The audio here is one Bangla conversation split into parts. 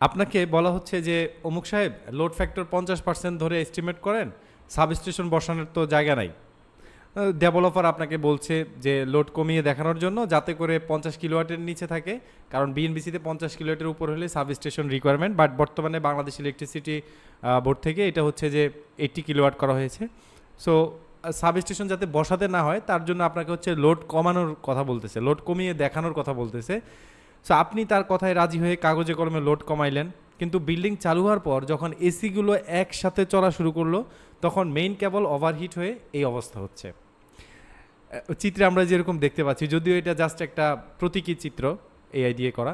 আপনাকে বলা হচ্ছে যে অমুক সাহেব লোড ফ্যাক্টর 50% ধরে এস্টিমেট করেন, সাবস্টেশন বসানোর তো জায়গা নাই। ডেভেলপার আপনাকে বলছে যে লোড কমিয়ে দেখানোর জন্য যাতে করে 50 কিলোওয়াটের নিচে থাকে, কারণ বিএনবিসিতে 50 কিলোওয়াটের উপর হলে সাবস্টেশন রিকোয়ারমেন্ট, বাট বর্তমানে বাংলাদেশ ইলেকট্রিসিটি বোর্ড থেকে এটা হচ্ছে যে 80 কিলোওয়াট করা হয়েছে। সো সাবস্টেশন যাতে বসাতে না হয় তার জন্য আপনাকে হচ্ছে লোড কমানোর কথা বলতেছে, লোড কমিয়ে দেখানোর কথা বলতেছে। সো আপনি তার কথায় রাজি হয়ে কাগজে কলমে লোড কমাইলেন, কিন্তু বিল্ডিং চালু হওয়ার পর যখন এসিগুলো একসাথে চলা শুরু করলো তখন মেইন কেবল ওভারহিট হয়ে এই অবস্থা হচ্ছে। চিত্রে আমরা যেরকম দেখতে পাচ্ছি, যদিও এটা জাস্ট একটা প্রতীকী চিত্র এআই দিয়ে করা।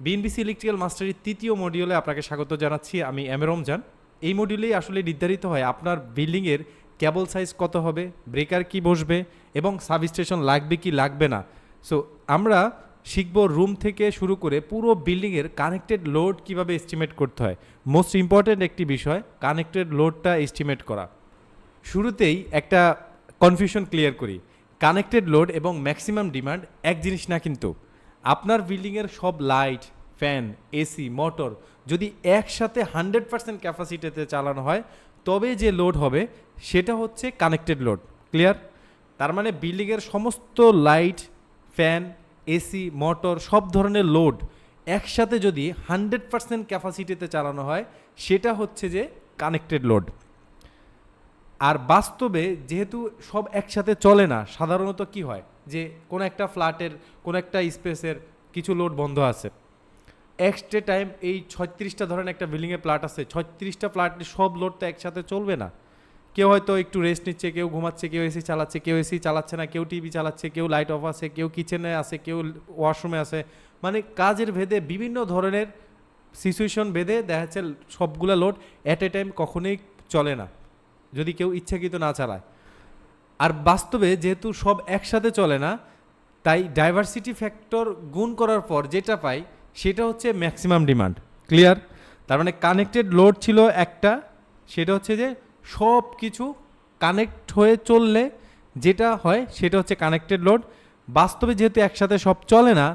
বিএনবিসি ইলেকট্রিক্যাল মাস্টারির তৃতীয় মডিউলে আপনাকে স্বাগত জানাচ্ছি। আমি এম এ রমজান। এই মডিউলেই আসলে নির্ধারিত হয় আপনার বিল্ডিংয়ের কেবল সাইজ কত হবে, ব্রেকার কি বসবে এবং সাবস্টেশন লাগবে কি লাগবে না। সো আমরা শিখব রুম থেকে শুরু করে পুরো বিল্ডিংয়ের কানেক্টেড লোড কিভাবে এস্টিমেট করতে হয়। মোস্ট ইম্পর্ট্যান্ট একটি বিষয় কানেক্টেড লোডটা এস্টিমেট করা। শুরুতেই একটা কনফিউশন ক্লিয়ার করি, কানেক্টেড লোড এবং ম্যাক্সিমাম ডিমান্ড এক জিনিস না। কিন্তু আপনার বিল্ডিংয়ের সব লাইট, ফ্যান, এসি, মোটর যদি একসাথে 100% ক্যাপাসিটিতে চালানো হয় তবে যে লোড হবে সেটা হচ্ছে কানেক্টেড লোড। ক্লিয়ার? তার মানে বিল্ডিংয়ের সমস্ত লাইট, ফ্যান, এসি, মোটর সব ধরনের লোড একসাথে যদি 100% ক্যাপাসিটিতে চালানো হয় সেটা হচ্ছে যে কানেক্টেড লোড। আর বাস্তবে যেহেতু সব একসাথে চলে না, সাধারণত কি হয় যে কোনো একটা ফ্ল্যাটের কোনো একটা স্পেসের কিছু লোড বন্ধ আছে, এক্সট্রা টাইম এই 36টা ধরেন একটা বিল্ডিংয়ে ফ্ল্যাট আছে, 36টা ফ্ল্যাটের সব লোডটা একসাথে চলবে না। কেউ হয়তো একটু রেস্ট নিচ্ছে, কেউ ঘুমাচ্ছে, কেউ এসি চালাচ্ছে, কেউ এসি চালাচ্ছে না, কেউ টিভি চালাচ্ছে, কেউ লাইট অফ আছে, কেউ কিচেনে আছে, কেউ ওয়াশরুমে আছে। মানে কাজের ভেদে বিভিন্ন ধরনের সিচুয়েশন ভেদে দেখা যাচ্ছে সবগুলা লোড অ্যাট এ টাইম কখনোই চলে না যদি কেউ ইচ্ছাকৃত না চালায়। আর বাস্তবে যেহেতু সব একসাথে চলে না, তাই ডাইভার্সিটি ফ্যাক্টর গুণ করার পর যেটা পাই সেটা হচ্ছে ম্যাক্সিমাম ডিমান্ড। ক্লিয়ার? তার মানে কানেক্টেড লোড ছিল একটা, সেটা হচ্ছে যে সব কিছু কানেক্ট হয়ে চললে যেটা হয় সেটা হচ্ছে কানেক্টেড লোড। বাস্তবে যেহেতু একসাথে সব চলে না,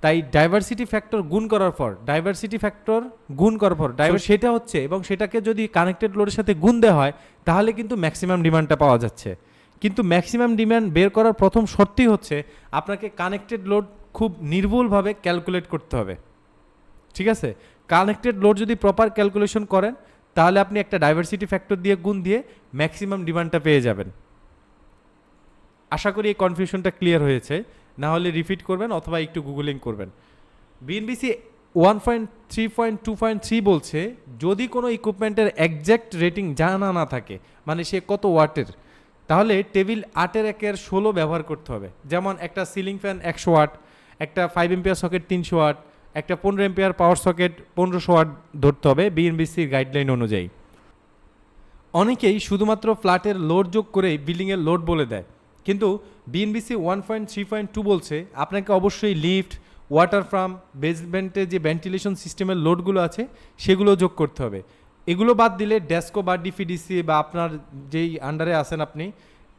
তাই ডাইভার্সিটি ফ্যাক্টর গুণ করার পর সেটা হচ্ছে, এবং সেটাকে যদি কানেক্টেড লোডের সাথে গুণ দেওয়া হয় তাহলে কিন্তু ম্যাক্সিমাম ডিমান্ডটা পাওয়া যাচ্ছে। কিন্তু ম্যাক্সিমাম ডিমান্ড বের করার প্রথম শর্তই হচ্ছে আপনাকে কানেক্টেড লোড খুব নির্ভুলভাবে ক্যালকুলেট করতে হবে। ঠিক আছে? কানেক্টেড লোড যদি প্রপার ক্যালকুলেশন করেন তাহলে আপনি একটা ডাইভার্সিটি ফ্যাক্টর দিয়ে গুণ দিয়ে ম্যাক্সিমাম ডিমান্ডটা পেয়ে যাবেন। আশা করি এই কনফিউশনটা ক্লিয়ার হয়েছে, না হলে রিপিট করবেন অথবা একটু গুগলিং করবেন। বিএনবিসি 1.3.2.3 বলছে যদি কোনো ইকুইপমেন্টের একজ্যাক্ট রেটিং জানা না থাকে, মানে সে কত ওয়াটের, তাহলে টেবিল 8-এর 16 ব্যবহার করতে হবে। যেমন একটা সিলিং ফ্যান 100 ওয়াট, একটা 5 এম্পিয়ার সকেট 300 ওয়াট, একটা 15 এম্পিয়ার পাওয়ার সকেট 1500 ওয়াট ধরতে হবে বিএনবিসির গাইডলাইন অনুযায়ী। অনেকেই শুধুমাত্র ফ্ল্যাটের লোড যোগ করেই বিল্ডিংয়ের লোড বলে দেয়, কিন্তু বিএনবিসি 1.3.2 বলছে আপনাকে অবশ্যই লিফট, ওয়াটার ফ্রাম, বেসমেন্টে যে ভেন্টিলেশন সিস্টেমের লোডগুলো আছে সেগুলো যোগ করতে হবে। এগুলো বাদ দিলে ডেস্কো বা ডিপিডিসি বা আপনার যেই আন্ডারে আছেন আপনি,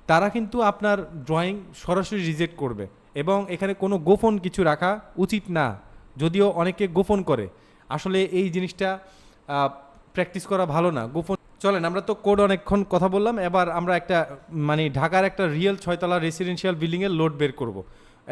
তারা কিন্তু আপনার ড্রয়িং সরাসরি রিজেক্ট করবে, এবং এখানে কোনো গোপন কিছু রাখা উচিত না, যদিও অনেকে গোপন করে। আসলে এই জিনিসটা প্র্যাকটিস করা ভালো না, গোপন। চলেন, আমরা তো কোড অনেকক্ষণ কথা বললাম, এবার আমরা একটা মানে ঢাকার একটা রিয়েল 6তলা রেসিডেন্সিয়াল বিল্ডিংয়ের লোড বের করব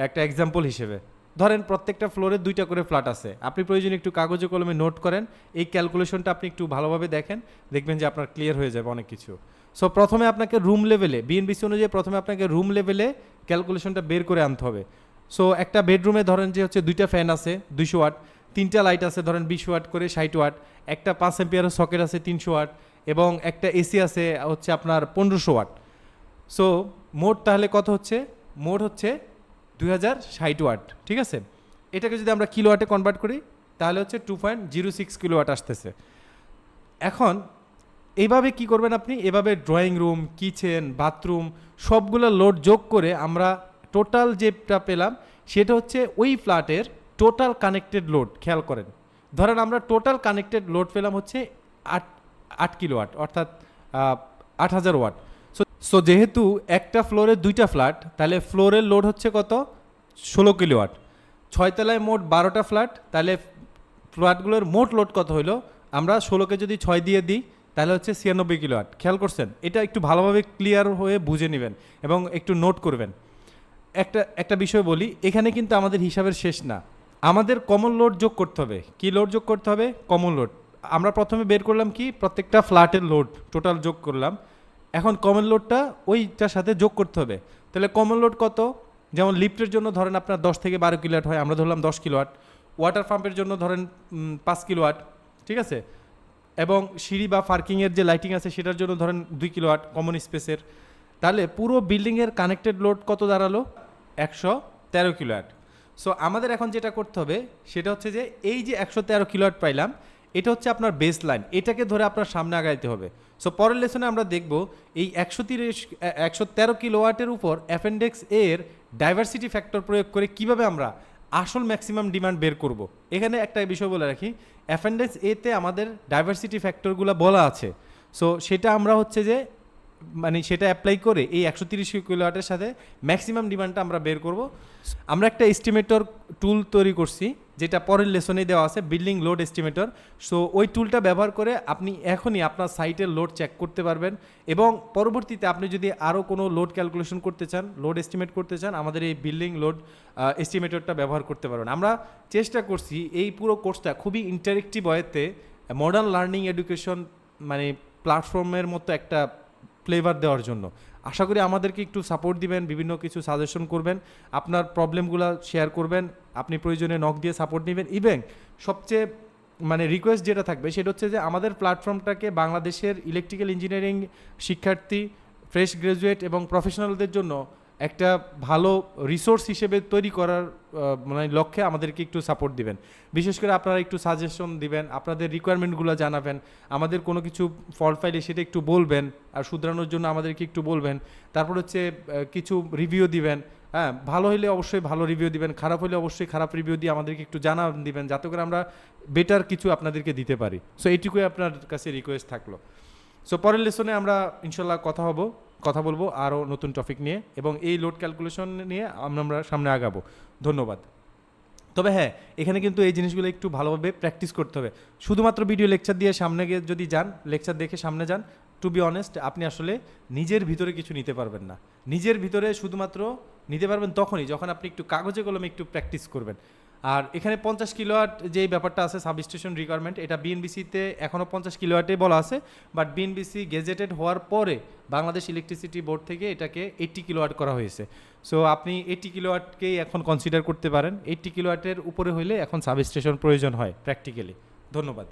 একটা এক্সাম্পল হিসেবে। ধরেন প্রত্যেকটা ফ্লোরে 2টা করে ফ্ল্যাট আছে, আপনি প্রয়োজনে একটু কাগজে কলমে নোট করেন, এই ক্যালকুলেশনটা আপনি একটু ভালোভাবে দেখেন, দেখবেন যে আপনার ক্লিয়ার হয়ে যাবে অনেক কিছু। সো প্রথমে আপনাকে রুম লেভেলে, বিএনবিসি অনুযায়ী প্রথমে আপনাকে রুম লেভেলে ক্যালকুলেশনটা বের করে আনতে হবে। সো একটা বেডরুমে ধরেন যে হচ্ছে 2টা ফ্যান আছে 200 ওয়াট, 3টা লাইট আছে ধরেন 20 ওয়াট করে 60 ওয়াট, একটা 5 এম্পিয়ারের সকেট আছে 300 ওয়াট, এবং একটা এসি আছে হচ্ছে আপনার 1500 ওয়াট। সো মোট তাহলে কত হচ্ছে? মোট হচ্ছে 2060 ওয়াট। ঠিক আছে? এটাকে যদি আমরা কিলোওয়াটে কনভার্ট করি তাহলে হচ্ছে 2.06 কিলোওয়াট আসতেছে। এখন এইভাবে কি করবেন আপনি? এভাবে ড্রয়িং রুম, কিচেন, বাথরুম সবগুলো লোড যোগ করে আমরা টোটাল যেটা পেলাম সেটা হচ্ছে ওই ফ্ল্যাটের টোটাল কানেক্টেড লোড। খেয়াল করেন, ধরেন আমরা টোটাল কানেক্টেড লোড পেলাম হচ্ছে 8 কিলোওয়াট, অর্থাৎ 8000 ওয়াট। সো যেহেতু একটা ফ্লোরে 2টা ফ্ল্যাট, তাহলে ফ্লোরের লোড হচ্ছে কত? 16 কিলোওয়াট। 6 তলায় মোট 12টা ফ্ল্যাট, তাহলে ফ্ল্যাটগুলোর মোট লোড কত হলো, আমরা 16কে যদি 6 দিয়ে দিই তাহলে হচ্ছে 96 কিলোওয়াট। খেয়াল করছেন? এটা একটু ভালোভাবে ক্লিয়ার হয়ে বুঝে নেবেন এবং একটু নোট করবেন। একটা বিষয় বলি, এখানে কিন্তু আমাদের হিসাবের শেষ না, আমাদের কমন লোড যোগ করতে হবে। কি লোড যোগ করতে হবে? Common load. আমরা প্রথমে বের করলাম কি, প্রত্যেকটা ফ্ল্যাটের লোড টোটাল যোগ করলাম। এখন কমন লোডটা ওইটার সাথে যোগ করতে হবে। তাহলে কমন লোড কত? যেমন লিফটের জন্য ধরেন আপনার 10 থেকে 12 কিলোওয়াট হয়, আমরা ধরলাম 10 কিলোওয়াট। ওয়াটার পাম্পের জন্য ধরেন 5 কিলোওয়াট, ঠিক আছে? এবং সিঁড়ি বা পার্কিংয়ের যে লাইটিং আছে সেটার জন্য ধরেন 2 কিলোওয়াট কমন স্পেসের। তাহলে পুরো বিল্ডিংয়ের কানেক্টেড লোড কত দাঁড়ালো? 113 কিলোওয়াট। সো আমাদের এখন যেটা করতে হবে সেটা হচ্ছে যে এই যে 113 কিলোওয়াট পাইলাম, এটা হচ্ছে আপনার বেস লাইন, এটাকে ধরে আপনার সামনে আগাইতে হবে। সো পরের লেসনে আমরা দেখব এই 113 কিলোওয়াটের উপর অ্যাপেন্ডিক্স এর ডাইভার্সিটি ফ্যাক্টর প্রয়োগ করে কিভাবে আমরা আসল ম্যাক্সিমাম ডিমান্ড বের করব। এখানে একটা বিষয় বলে রাখি, অ্যাপেন্ডিক্স এতে আমাদের ডাইভার্সিটি ফ্যাক্টরগুলো বলা আছে। সো সেটা আমরা হচ্ছে যে মানে সেটা অ্যাপ্লাই করে এই 130 কিলোওয়াটের সাথে ম্যাক্সিমাম ডিমান্ডটা আমরা বের করব। আমরা একটা এস্টিমেটর টুল তৈরি করছি যেটা পরের লেসনেই দেওয়া আছে, বিল্ডিং লোড এস্টিমেটর। সো ওই টুলটা ব্যবহার করে আপনি এখনই আপনার সাইটের লোড চেক করতে পারবেন এবং পরবর্তীতে আপনি যদি আরও কোনো লোড ক্যালকুলেশন করতে চান, লোড এস্টিমেট করতে চান, আমাদের এই বিল্ডিং লোড এস্টিমেটরটা ব্যবহার করতে পারবেন। আমরা চেষ্টা করছি এই পুরো কোর্সটা খুবই ইন্টারেক্টিভ ওয়েতে মডার্ন লার্নিং এডুকেশন মানে প্ল্যাটফর্মের মতো একটা ফ্লেভার দেওয়ার জন্য। আশা করি আমাদেরকে একটু সাপোর্ট দিবেন, বিভিন্ন কিছু সাজেশন করবেন, আপনার প্রবলেমগুলো শেয়ার করবেন, আপনি প্রয়োজনে নক দিয়ে সাপোর্ট নেবেন। ইভেন সবচেয়ে মানে রিকোয়েস্ট যেটা থাকবে সেটা হচ্ছে যে আমাদের প্ল্যাটফর্মটাকে বাংলাদেশের ইলেকট্রিক্যাল ইঞ্জিনিয়ারিং শিক্ষার্থী, ফ্রেশ গ্রাজুয়েট এবং প্রফেশনালদের জন্য একটা ভালো রিসোর্স হিসেবে তৈরি করার মানে লক্ষ্যে আমাদেরকে একটু সাপোর্ট দিবেন। বিশেষ করে আপনারা একটু সাজেশন দিবেন, আপনাদের রিকোয়ারমেন্টগুলো জানাবেন, আমাদের কোনো কিছু ফল্ট ফাইলে সেটা একটু বলবেন আর শুধরানোর জন্য আমাদেরকে একটু বলবেন। তারপর হচ্ছে কিছু রিভিউ দিবেন, হ্যাঁ ভালো হলে অবশ্যই ভালো রিভিউ দিবেন, খারাপ হলে অবশ্যই খারাপ রিভিউ দিয়ে আমাদেরকে একটু দিবেন যাতে করে আমরা বেটার কিছু আপনাদেরকে দিতে পারি। সো এইটুকুই আপনার কাছে রিকোয়েস্ট থাকলো। সো পরের লেসনে আমরা ইনশাল্লাহ কথা বলবো আরও নতুন টপিক নিয়ে এবং এই লোড ক্যালকুলেশন নিয়ে আমরা সামনে আগাবো। ধন্যবাদ। তবে হ্যাঁ, এখানে কিন্তু এই জিনিসগুলো একটু ভালোভাবে প্র্যাকটিস করতে হবে। শুধুমাত্র ভিডিও লেকচার দিয়ে সামনে গিয়ে যদি যান, লেকচার দেখে সামনে যান, টু বি অনেস্ট আপনি আসলে নিজের ভিতরে কিছু নিতে পারবেন না। নিজের ভিতরে শুধুমাত্র নিতে পারবেন তখনই যখন আপনি একটু কাগজে কলমে একটু প্র্যাকটিস করবেন। আর এখানে 50 কিলোওয়াট যেই ব্যাপারটা আছে সাবস্টেশন রিকোয়ারমেন্ট, এটা বিএনবিসিতে এখনও 50 কিলোওয়াটে বলা আছে, বাট বিএনবিসি গেজেটেড হওয়ার পরে বাংলাদেশ ইলেকট্রিসিটি বোর্ড থেকে এটাকে 80 কিলোওয়াট করা হয়েছে। সো আপনি 80 কিলোওয়াটকেই এখন কনসিডার করতে পারেন। 80 কিলোওয়াটের উপরে হইলে এখন সাবস্টেশন প্রয়োজন হয় প্র্যাকটিক্যালি। ধন্যবাদ।